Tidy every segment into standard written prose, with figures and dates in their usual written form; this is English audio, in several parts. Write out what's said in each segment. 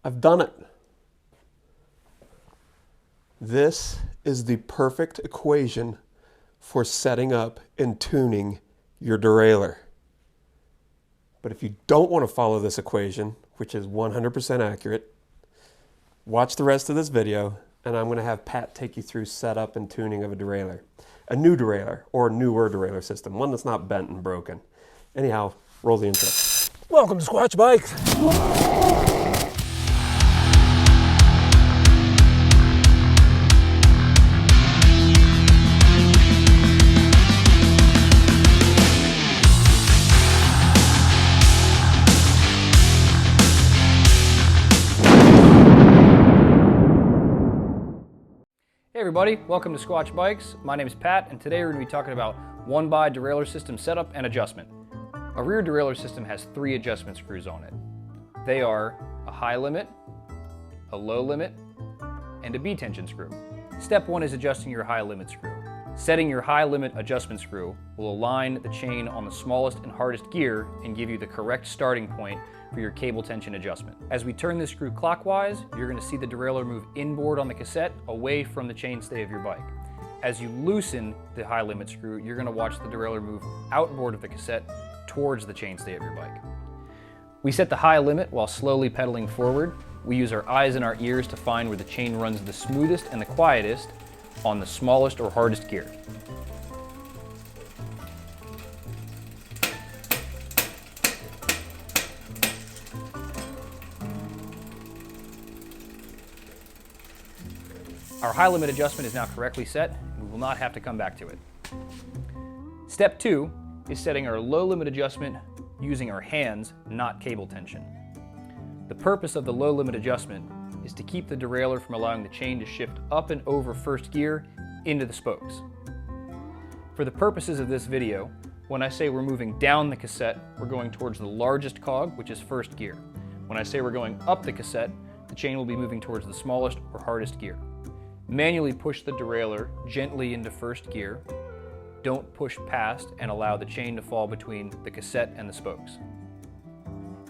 I've done it. This is the perfect equation for setting up and tuning your derailleur. But if you don't want to follow this equation, which is 100% accurate, watch the rest of this video and I'm going to have Pat take you through setup and tuning of a derailleur. A new derailleur or newer derailleur system, one that's not bent and broken. Anyhow, roll the intro. Welcome to Squatch Bikes. Hey everybody, welcome to Squatch Bikes. My name is Pat, and today we're going to be talking about one-by derailleur system setup and adjustment. A rear derailleur system has 3 adjustment screws on it. They are a high limit, a low limit, and a B-tension screw. Step 1 is adjusting your high limit screw. Setting your high limit adjustment screw will align the chain on the smallest and hardest gear and give you the correct starting point for your cable tension adjustment. As we turn this screw clockwise, you're going to see the derailleur move inboard on the cassette away from the chainstay of your bike. As you loosen the high limit screw, you're going to watch the derailleur move outboard of the cassette towards the chainstay of your bike. We set the high limit while slowly pedaling forward. We use our eyes and our ears to find where the chain runs the smoothest and the quietest on the smallest or hardest gear. Our high limit adjustment is now correctly set. We will not have to come back to it. Step 2 is setting our low limit adjustment using our hands, not cable tension. The purpose of the low limit adjustment is to keep the derailleur from allowing the chain to shift up and over first gear into the spokes. For the purposes of this video, when I say we're moving down the cassette, we're going towards the largest cog, which is first gear. When I say we're going up the cassette, the chain will be moving towards the smallest or hardest gear. Manually push the derailleur gently into first gear. Don't push past and allow the chain to fall between the cassette and the spokes.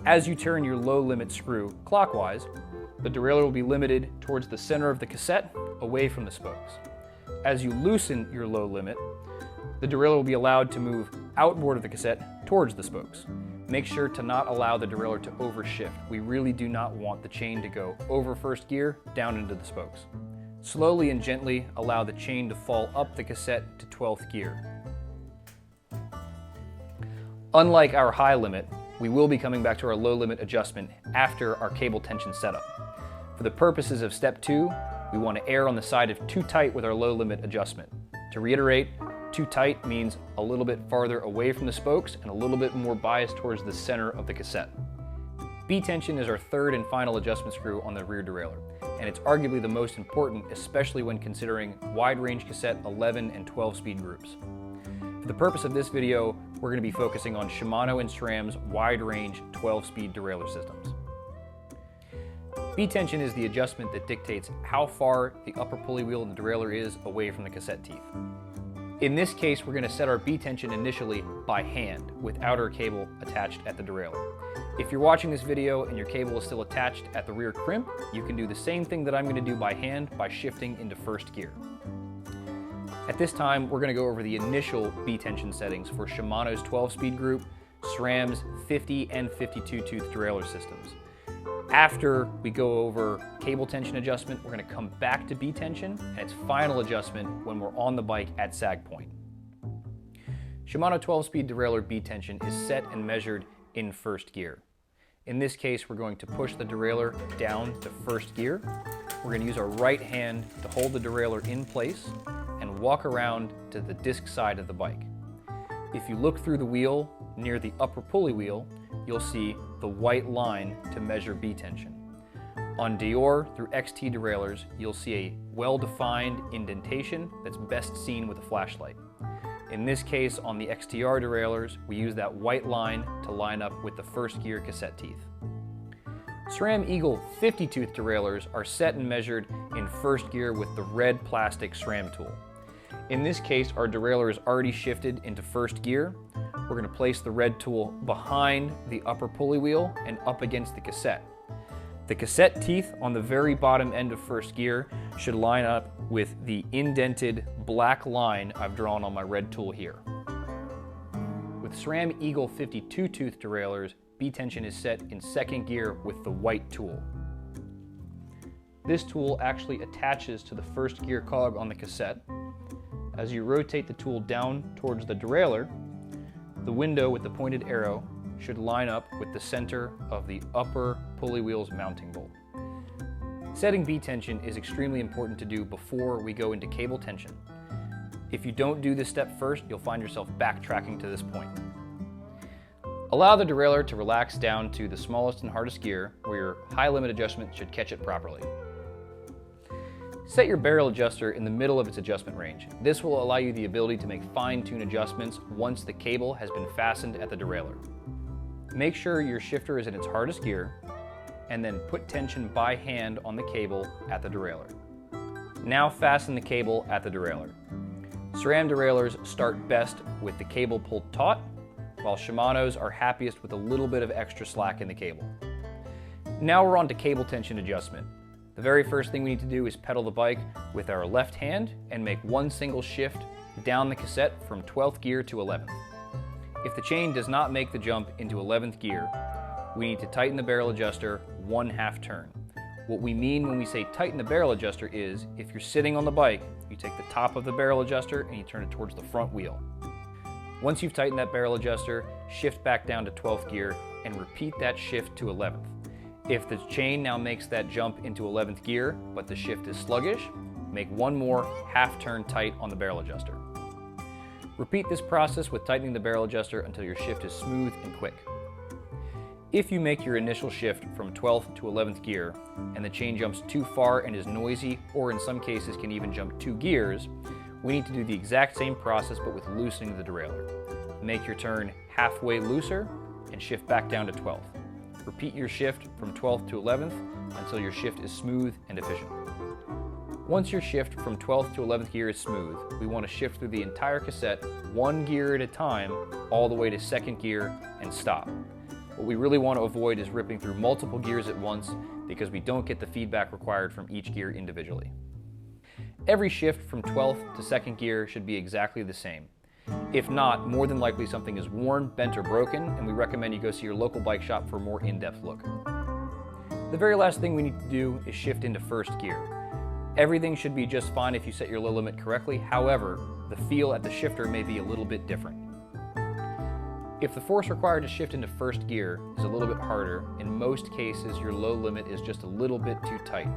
As you turn your low limit screw clockwise, the derailleur will be limited towards the center of the cassette, away from the spokes. As you loosen your low limit, the derailleur will be allowed to move outboard of the cassette towards the spokes. Make sure to not allow the derailleur to overshift. We really do not want the chain to go over first gear, down into the spokes. Slowly and gently allow the chain to fall up the cassette to 12th gear. Unlike our high limit, we will be coming back to our low limit adjustment after our cable tension setup. For the purposes of step 2, we want to err on the side of too tight with our low limit adjustment. To reiterate, too tight means a little bit farther away from the spokes and a little bit more biased towards the center of the cassette. B-tension is our third and final adjustment screw on the rear derailleur, and it's arguably the most important, especially when considering wide range cassette 11 and 12 speed groups. For the purpose of this video, we're going to be focusing on Shimano and SRAM's wide range 12 speed derailleur systems. B-tension is the adjustment that dictates how far the upper pulley wheel in the derailleur is away from the cassette teeth. In this case, we're going to set our B-tension initially by hand without our cable attached at the derailleur. If you're watching this video and your cable is still attached at the rear crimp, you can do the same thing that I'm going to do by hand by shifting into first gear. At this time, we're going to go over the initial B-tension settings for Shimano's 12-speed group, SRAM's 50 and 52 tooth derailleur systems. After we go over cable tension adjustment, we're going to come back to B-tension and its final adjustment when we're on the bike at sag point. Shimano 12-speed derailleur B-tension is set and measured in first gear. In this case, we're going to push the derailleur down to first gear. We're going to use our right hand to hold the derailleur in place and walk around to the disc side of the bike. If you look through the wheel near the upper pulley wheel, you'll see the white line to measure B-tension. On Dior through XT derailleurs, you'll see a well-defined indentation that's best seen with a flashlight. In this case, on the XTR derailleurs, we use that white line to line up with the first gear cassette teeth. SRAM Eagle 50 tooth derailleurs are set and measured in first gear with the red plastic SRAM tool. In this case, our derailleur is already shifted into first gear. We're going to place the red tool behind the upper pulley wheel and up against the cassette. The cassette teeth on the very bottom end of first gear should line up with the indented black line I've drawn on my red tool here. With SRAM Eagle 52 tooth derailleurs, B-tension is set in second gear with the white tool. This tool actually attaches to the first gear cog on the cassette. As you rotate the tool down towards the derailleur, the window with the pointed arrow should line up with the center of the upper pulley wheel's mounting bolt. Setting B-tension is extremely important to do before we go into cable tension. If you don't do this step first, you'll find yourself backtracking to this point. Allow the derailleur to relax down to the smallest and hardest gear where your high limit adjustment should catch it properly. Set your barrel adjuster in the middle of its adjustment range. This will allow you the ability to make fine-tune adjustments once the cable has been fastened at the derailleur. Make sure your shifter is in its hardest gear, and then put tension by hand on the cable at the derailleur. Now fasten the cable at the derailleur. SRAM derailleurs start best with the cable pulled taut, while Shimano's are happiest with a little bit of extra slack in the cable. Now we're on to cable tension adjustment. The very first thing we need to do is pedal the bike with our left hand and make one single shift down the cassette from 12th gear to 11th. If the chain does not make the jump into 11th gear, we need to tighten the barrel adjuster 1/2 turn. What we mean when we say tighten the barrel adjuster is, if you're sitting on the bike, you take the top of the barrel adjuster and you turn it towards the front wheel. Once you've tightened that barrel adjuster, shift back down to 12th gear and repeat that shift to 11th. If the chain now makes that jump into 11th gear, but the shift is sluggish, make one more 1/2 turn tight on the barrel adjuster. Repeat this process with tightening the barrel adjuster until your shift is smooth and quick. If you make your initial shift from 12th to 11th gear and the chain jumps too far and is noisy, or in some cases can even jump 2 gears, we need to do the exact same process but with loosening the derailleur. Make your turn halfway looser and shift back down to 12th. Repeat your shift from 12th to 11th until your shift is smooth and efficient. Once your shift from 12th to 11th gear is smooth, we want to shift through the entire cassette 1 gear at a time all the way to 2nd gear and stop. What we really want to avoid is ripping through multiple gears at once because we don't get the feedback required from each gear individually. Every shift from 12th to 2nd gear should be exactly the same. If not, more than likely something is worn, bent, or broken, and we recommend you go see your local bike shop for a more in-depth look. The very last thing we need to do is shift into 1st gear. Everything should be just fine if you set your low limit correctly. However, the feel at the shifter may be a little bit different. If the force required to shift into 1st gear is a little bit harder, in most cases your low limit is just a little bit too tight.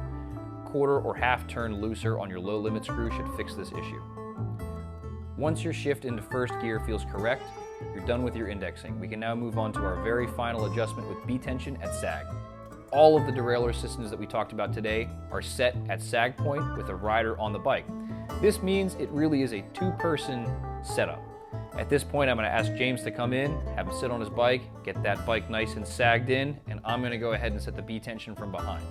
1/4 or 1/2 turn looser on your low limit screw should fix this issue. Once your shift into 1st gear feels correct, you're done with your indexing. We can now move on to our very final adjustment with B-tension at sag. All of the derailleur systems that we talked about today are set at sag point with a rider on the bike. This means it really is a 2-person setup. At this point, I'm going to ask James to come in, have him sit on his bike, get that bike nice and sagged in, and I'm going to go ahead and set the B-tension from behind.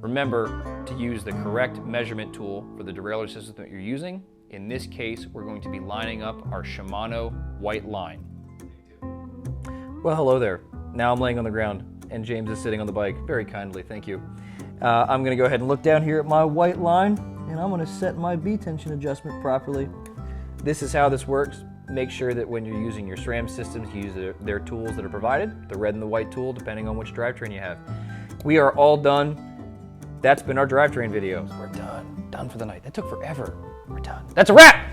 Remember to use the correct measurement tool for the derailleur system that you're using. In this case, we're going to be lining up our Shimano white line. Well, hello there. Now I'm laying on the ground and James is sitting on the bike very kindly, thank you. I'm gonna go ahead and look down here at my white line and I'm gonna set my B-tension adjustment properly. This is how this works. Make sure that when you're using your SRAM systems, you use their tools that are provided, the red and the white tool, depending on which drivetrain you have. We are all done. That's been our drivetrain video. We're done for the night. That took forever. We're done. That's a wrap!